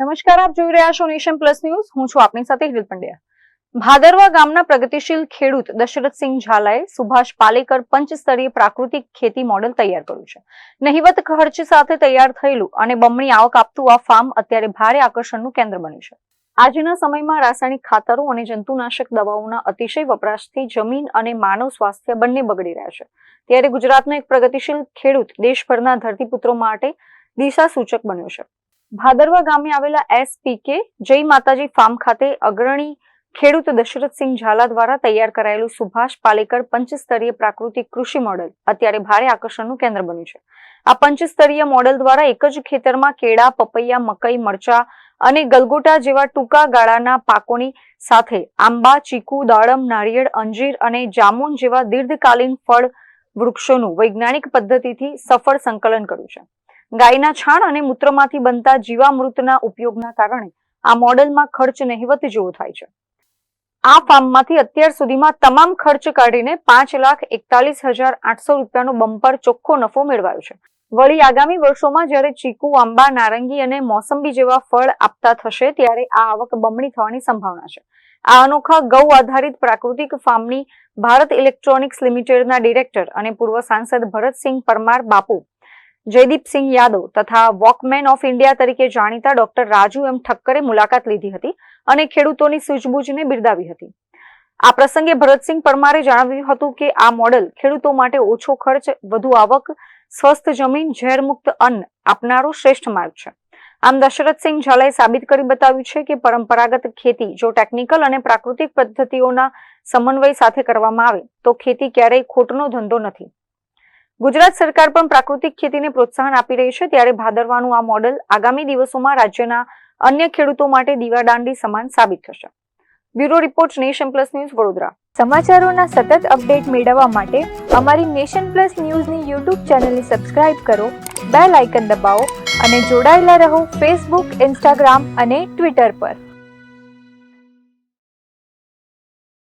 નમસ્કાર, આપ જોઈ રહ્યા છો નેશન પ્લસ ન્યૂઝ. હું છું આપની સાથે હિરલ પંડ્યા. ભાદરવા ગામના પ્રગતિશીલ ખેડૂત દશરથસિંહ ઝાલાએ સુભાષ પાલેકર પંચસ્તરીય પ્રાકૃતિક ખેતી મોડેલ તૈયાર કર્યું છે. નહિવત ખર્ચ સાથે તૈયાર થયેલું અને બમણી આવક આપતું આ ફાર્મ અત્યારે ભારે આકર્ષણનું કેન્દ્ર બન્યું છે. આજના સમયમાં રાસાયણિક ખાતરો અને જંતુનાશક દવાઓના અતિશય વપરાશથી જમીન અને માનવ સ્વાસ્થ્ય બંને બગડી રહ્યા છે. ત્યારે ગુજરાતનો એક પ્રગતિશીલ ખેડૂત દેશભરના ધરતીપુત્રો માટે દિશા સૂચક બન્યો છે. ભાદરવા ગામે આવેલા SPK જય માતાજી ફાર્મ ખાતે અગ્રણી ખેડૂત દશરથસિંહ ઝાલા દ્વારા તૈયાર કરાયેલું સુભાષ પાલેકર પંચસ્તરીય પ્રાકૃતિક કૃષિ મોડેલ અત્યારે ભારે આકર્ષણનું કેન્દ્ર બન્યું છે. આ પંચસ્તરીય મોડેલ દ્વારા એક જ ખેતરમાં કેળા, પપૈયા, મકઈ, મરચા અને ગલગોટા જેવા ટૂંકા ગાળાના પાકોની સાથે આંબા, ચીકુ, દાડમ, નારિયેળ, અંજીર અને જામુન જેવા દીર્ઘકાલીન ફળ વૃક્ષોનું વૈજ્ઞાનિક પદ્ધતિથી સફળ સંકલન કર્યું છે. ગાયના છાણ અને મૂત્રમાંથી બનતા જીવામૃતના ઉપયોગના કારણે આ મોડેલમાં ખર્ચ નહિવત જેવો થાય છે. આ ફાર્મમાંથી અત્યાર સુધીમાં તમામ ખર્ચ કાઢીને 5,41,800 રૂપિયાનો બમ્પર ચોખ્ખો નફો મેળવાયો છે. વળી આગામી વર્ષોમાં જ્યારે ચીકુ, આંબા, નારંગી અને મોસંબી જેવા ફળ આપતા થશે ત્યારે આ આવક બમણી થવાની સંભાવના છે. આ અનોખા ગૌ આધારિત પ્રાકૃતિક ફાર્મની ભારત ઇલેક્ટ્રોનિક્સ લિમિટેડના ડિરેક્ટર અને પૂર્વ સાંસદ ભરતસિંહ પરમાર બાપુ, જયદીપસિંહ યાદવ તથા વોકમેન ઓફ ઇન્ડિયા તરીકે જાણીતા ડોક્ટર રાજુ એમ ઠક્કરે મુલાકાત લીધી હતી અને ખેડૂતોની સૂઝબૂછને બિરદાવી હતી. આ પ્રસંગે ભરતસિંહ પરમારે જણાવ્યું હતું કે આ મોડેલ ખેડૂતો માટે ઓછો ખર્ચ, વધુ આવક, સ્વસ્થ જમીન, ઝેરમુક્ત અન્ન આપનારો શ્રેષ્ઠ માર્ગ છે. આમ દશરથસિંહ ઝાલાએ સાબિત કરી બતાવ્યું છે કે પરંપરાગત ખેતી જો ટેકનિકલ અને પ્રાકૃતિક પદ્ધતિઓના સમન્વય સાથે કરવામાં આવે તો ખેતી ક્યારેય ખોટનો ધંધો નથી. ગુજરાત સરકાર પણ પ્રાકૃતિક ખેતીને પ્રોત્સાહન આપી રહી છે. ત્યારે ભાદરવાનું આ મોડેલ આગામી દિવસોમાં રાજ્યના અન્ય ખેડૂતો માટે દીવાદાંડી સમાન સાબિત થશે. Bureau report, Nation Plus News, Vadodara. સમાચારોના સતત અપડેટ મેળવવા માટે અમારી નેશન પ્લસ ન્યૂઝની યુટ્યુબ ચેનલને સબસ્ક્રાઇબ કરો, બેલ આઇકન દબાવો અને જોડાયેલા રહો ફેસબુક, ઇન્સ્ટાગ્રામ અને ટ્વિટર પર.